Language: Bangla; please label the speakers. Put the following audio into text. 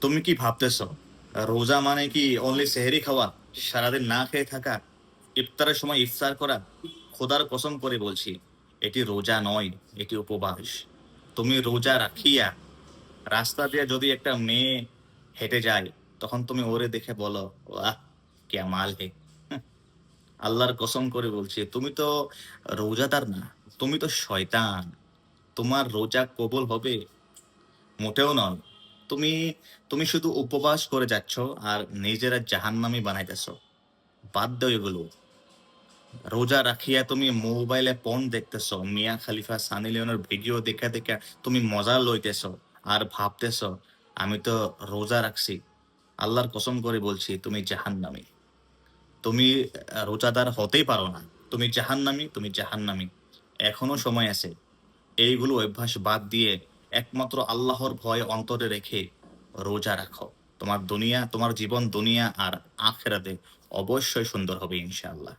Speaker 1: তুমি কি ভাবতেছ রোজা মানে কি অনলি সেহরি খাওয়া, সারাদিন না খেয়ে থাকা, ইফতারের সময় ইফতার করা? খোদার কসম করে বলছি, এটি রোজা নয়, এটি উপবাস। তুমি রোজা রাখিয়া রাস্তা দিয়ে যদি একটা মেয়ে হেঁটে যায়, তখন তুমি ওরে দেখে বলো, ওয়াহ ক্যা মাল হে। হুঁ, আল্লাহর কসম করে বলছি, তুমি তো রোজাদার না, তুমি তো শয়তান। তোমার রোজা কবুল হবে? মোটেও নয়। তুমি তুমি শুধু উপবাস করে যাচ্ছ আর নিজেরা জাহান্নামী বানাইতেছ। বাদ দাও এগুলো। রোজা রাখিয়া তুমি মোবাইলে পর্ন দেখতেছ, মিয়া খালিফা সানি লিওনের ভিডিও দেখে দেখে তুমি মজা লইতেছ আর ভাবতেছ আমি তো রোজা রাখছি। আল্লাহর কসম করে বলছি তুমি জাহান্নামী। তুমি রোজাদার হতেই পারো না। তুমি জাহান্নামী, তুমি জাহান্নামী। এখনো সময় আছে। এইগুলো অভ্যাস বাদ দিয়ে একমাত্র আল্লাহর ভয় অন্তরে রেখে রোজা রাখো। তোমার জীবন দুনিয়া আর আখেরাতে অবশ্যই সুন্দর হবে ইনশাআল্লাহ।